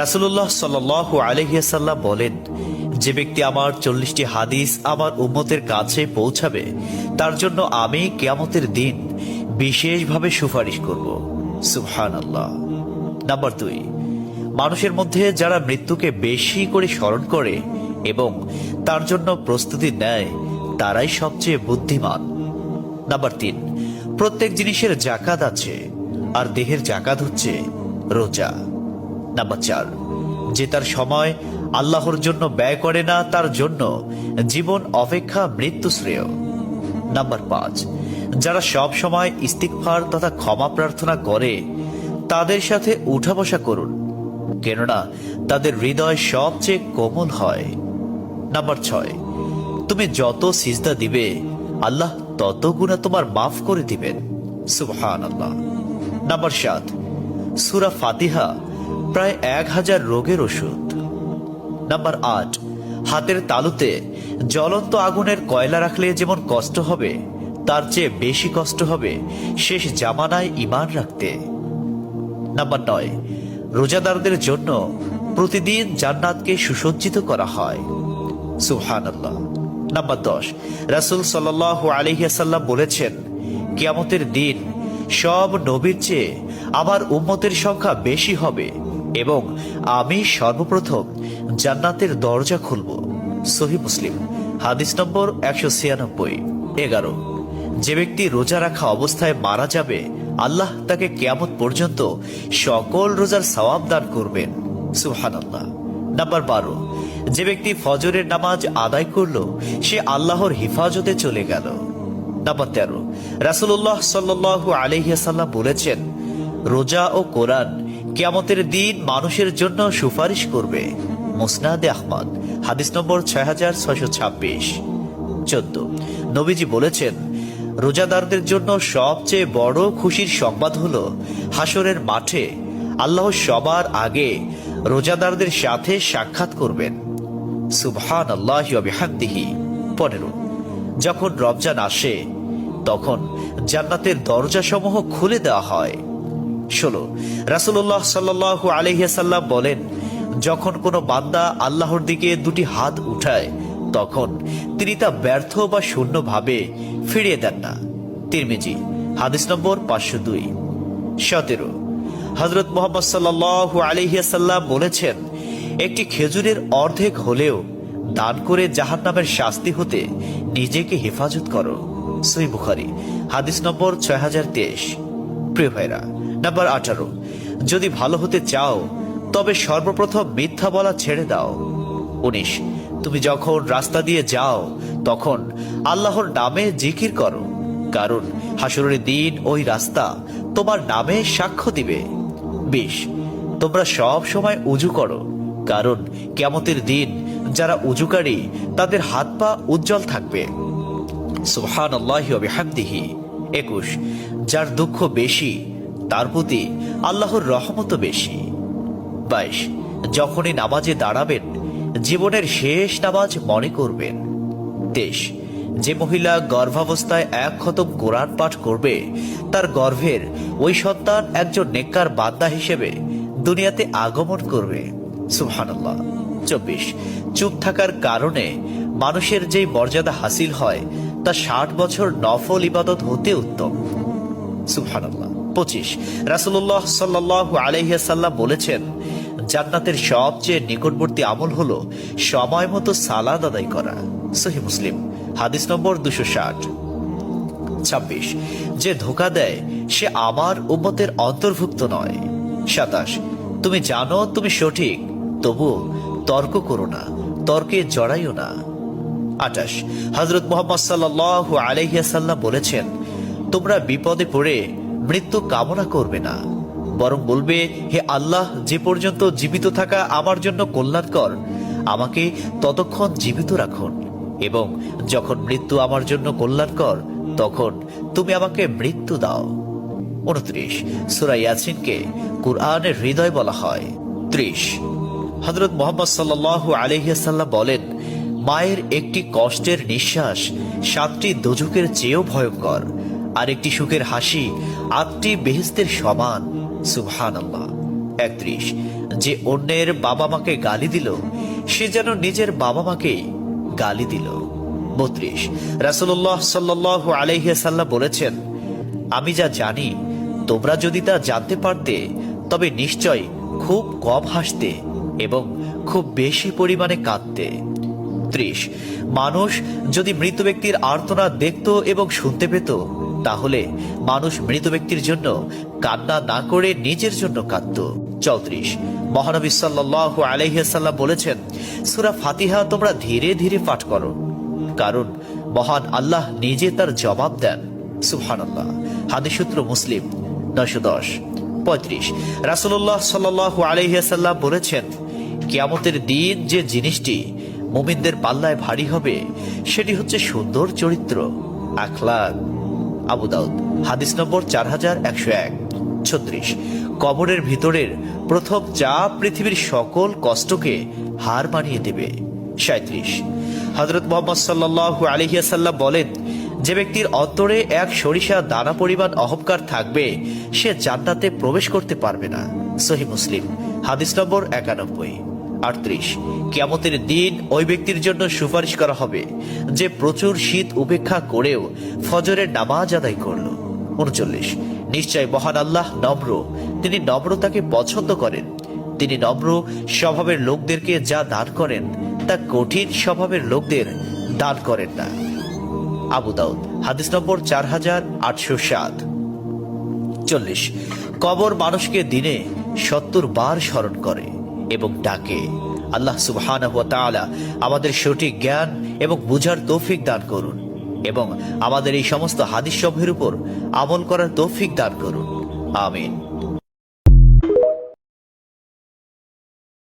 রাসূলুল্লাহ সাল্লাল্লাহু আলাইহি ওয়াসাল্লাম বলেন, যে ব্যক্তি আমার 40টি হাদিস আমার উম্মতের কাছে পৌঁছাবে তার জন্য আমি কিয়ামতের দিন বিশেষভাবে সুপারিশ করব। সুবহানাল্লাহ। নাম্বার 2, মানুষের মধ্যে যারা মৃত্যুকে বেশি করে স্মরণ করে এবং তার জন্য প্রস্তুতি নেয় তারাই সবচেয়ে বুদ্ধিমান। নাম্বার 3, প্রত্যেক জিনিসের জাকাত আছে, আর দেহের জাকাত হচ্ছে রোজা। নাম্বার 4, যে তার সময় আল্লাহর জন্য ব্যয় করে না তার জন্য জীবন অপেক্ষা মৃত্যু শ্রেয়। নাম্বার 5, যারা সব সময় ইস্তিগফার তথা ক্ষমা প্রার্থনা করে তাদের সাথে উঠা বসা করুন, কেননা তাদের হৃদয় সবচেয়ে কোমল হয়। নাম্বার 6, তুমি যত সিজদা দিবে আল্লাহ তত গুনাহ তোমার মাফ করে দিবেন। সুবহানাল্লাহ। নাম্বার 7, সূরা ফাতিহা প্রায় 1000 রোগের ওষুধ। নাম্বার 8, হাতের তালুতে জ্বলন্ত আগুনের কয়লা রাখলে যেমন কষ্ট হবে তার চেয়ে বেশি কষ্ট হবে শেষ জামানায় ঈমান রাখতে। নাম্বার 9, রোজাদারদের জন্য প্রতিদিন জান্নাতকে সুসজ্জিত করা হয়। সুবহানাল্লাহ। নাম্বার 10, রাসূল সাল্লাল্লাহু আলাইহি ওয়াসাল্লাম বলেছেন, কিয়ামতের দিন সব নবীর চেয়ে আমার উম্মতের সংখ্যা বেশি হবে এবং আমি সর্বপ্রথম জান্নাতের দরজা খুলব। সহিহ মুসলিম, হাদিস নম্বর 196। 11, যে ব্যক্তি রোজা রাখা অবস্থায় মারা যাবে আল্লাহ তাকে কিয়ামত পর্যন্ত সকল রোজার সওয়াব দান করবেন। সুবহানাল্লাহ। নাম্বার 12, যে ব্যক্তি ফজরের নামাজ আদায় করল সে আল্লাহর হিফাজতে চলে গেল। নাম্বার 13, রাসূলুল্লাহ সাল্লাল্লাহু আলাইহি ওয়াসাল্লাম বলেছেন, রোজা ও কোরআন কিয়ামতের দিন মানুষের জন্য সুপারিশ করবে। মুসনাদে আহমদ, হাদিস নম্বর 6626। 14, নবীজি বলেছেন, রোজাদারদের জন্য সবচেয়ে বড় খুশির সংবাদ হলো হাসরের মাঠে আল্লাহ সবার আগে রোজাদারদের সাথে সাক্ষাৎ করবেন। সুবহানাল্লাহি ওয়া বিহামদিহি। 15, যখন রমজান আসে তখন জান্নাতের দরজাসমূহ খুলে দেওয়া হয়। 16, রাসূলুল্লাহ সাল্লাল্লাহু আলাইহি ওয়াসাল্লাম বলেন, যখন কোনো বান্দা আল্লাহর দিকে দুটি হাত উঠায় তখন তিনি তা ব্যর্থ বা শূন্য ভাবে ফিরিয়ে দেন না। তিরমিজি, হাদিস নম্বর 502। 17, হযরত মুহাম্মদ সাল্লাল্লাহু আলাইহি ওয়াসাল্লাম বলেছেন, একটি খেজুরের অর্ধেক হলেও দান করে জাহান্নামের শাস্তি হতে নিজেকে হেফাজত করো। সহিহ বুখারী, হাদিস নম্বর 6023। প্রিয় ভাইরা, নাম্বার 18, যদি ভালো হতে চাও তবে সর্বপ্রথম মিথ্যা বলা ছেড়ে দাও। 19, তুমি যখন রাস্তা দিয়ে যাও তখন আল্লাহর নামে জিকির করো, কারণ হাসরের দিন ওই রাস্তা তোমার নামে সাক্ষ্য দিবে। 20, তোমরা সব সময় উযু করো, কারণ কিয়ামতের দিন যারা উযুকারী তাদের হাত পা উজ্জ্বল থাকবে। সুবহানাল্লাহি ওয়া বিহামদিহি। 21, যার দুঃখ বেশি তার প্রতি আল্লাহর রহমতও বেশি। 22, যখনই নামাজে দাঁড়াবেন জীবনের শেষ নামাজ মনে করবেন। 23, যে মহিলা গর্ভাবস্থায় 1 খতম কোরআন পাঠ করবে তার গর্ভের ওই সন্তান একজন নেককার বান্দা হিসেবে দুনিয়াতে আগমন করবে। সুবহানাল্লাহ। 24, চুপ থাকার কারণে মানুষের যেই মর্যাদা হাসিল হয় তা 60 বছর নফল ইবাদত হতে উত্তম। সুবহানাল্লাহ। 25, রাসূলুল্লাহ সাল্লাল্লাহু আলাইহি ওয়াসাল্লাম বলেছেন, জান্নাতের সবচেয়ে নিকটবর্তী আমল হলো সময় মতো সালাত আদায় করা। সহিহ মুসলিম, হাদিস নম্বর 260। 26, যে ধোঁকা দেয় সে আমার উম্মতের অন্তর্ভুক্ত নয়। 27, তুমি জানো তুমি সঠিক, তবু তর্ক করো না, তর্কে জড়াইও না। 28, হযরত মুহাম্মদ সাল্লাল্লাহু আলাইহি ওয়াসাল্লাম বলেছেন, তোমরা বিপদে পড়ে মৃত্যু কামনা করবে না, বরং বলবে, হে আল্লাহ, যে পর্যন্ত জীবিত থাকা আমার জন্য কল্যাণকর আমাকে ততক্ষণ জীবিত রাখুন, এবং যখন মৃত্যু আমার জন্য কল্যাণকর তখন তুমি আমাকে মৃত্যু দাও। 29, সূরা ইয়াসিনকে কুরআনের হৃদয় বলা হয়। 30, হযরত মুহাম্মদ সাল্লাল্লাহু আলাইহি ওয়াসাল্লাম বলেন, মায়ের একটি কষ্টের নিঃশ্বাস 7টি দোজখের চেয়েও ভয়ঙ্কর, আর একটি সুখের হাসি 8টি বেহেশতের সমান। সুবহানাল্লাহ। 31, যে অন্যের বাবা মাকে গালি দিল সে যেন নিজের বাবা মাকেই গালি দিল। 32 রাসূলুল্লাহ সাল্লাল্লাহু আলাইহি ওয়াসাল্লাম বলেছেন, আমি যা জানি তোমরা যদি তা জানতে পারতে তবে নিশ্চয় খুব কম হাসতে এবং খুব বেশি পরিমাণে কাঁদতে। 30 মানুষ যদি মৃত ব্যক্তির আর্তনাদ দেখত এবং শুনতে পেত তাহলে মানুষ মৃত ব্যক্তির জন্য কান্না না করে নিজের জন্য কাঁদত। 34 মহানবী সাল্লাল্লাহু আলাইহি ওয়াসাল্লাম বলেছেন, সূরা ফাতিহা তোমরা ধীরে ধীরে পাঠ করো, কারণ মহান আল্লাহ নিজে তার জবাব দেন। সুবহানাল্লাহ। হাদিস সূত্র মুসলিম 910। 35 রাসূলুল্লাহ সাল্লাল্লাহু আলাইহি ওয়াসাল্লাম বলেছেন, কিয়ামতের দিন যে জিনিসটি মুমিনদের পাল্লায় ভারী হবে সেটি হচ্ছে সুন্দর চরিত্র, আখলাক। আবু দাউদ হাদিস নম্বর 4101। 36 কবরের ভিতরের প্রথম চাপ পৃথিবীর সকল কষ্টকে হার মানিয়ে দেবে। 37 হযরত মুহাম্মদ সাল্লাল্লাহু আলাইহি ওয়াসাল্লাম বলেন, যে ব্যক্তির অন্তরে এক সরিষা দানা পরিমাণ অহংকার থাকবে সে জান্নাতে প্রবেশ করতে পারবে না। সহিহ মুসলিম হাদিস নম্বর 91। 38 কিয়ামতের দিন ওই ব্যক্তির জন্য সুপারিশ করা হবে যে প্রচুর শীত উপেক্ষা করেও ফজরের নামাজ আদায় করল। 39 নিশ্চয় মহান আল্লাহ নম্র, তিনি নম্রতাকে পছন্দ করেন। তিনি নম্র স্বভাবের লোকদেরকে যা দান করেন তা কঠিন স্বভাবের লোকদের দান করেন না। আবু দাউদ হাদিস নম্বর 4807। 40 কবর মানুষকে দিনে 70 বার স্মরণ করে এবং ডাকে। আল্লাহ সুবহানাহু ওয়া তাআলা আমাদের সঠিক জ্ঞান এবং বুঝার তৌফিক দান করুন এবং আমাদের এই সমস্ত হাদিস সমূহের উপর আমল করার তৌফিক দান করুন। আমিন।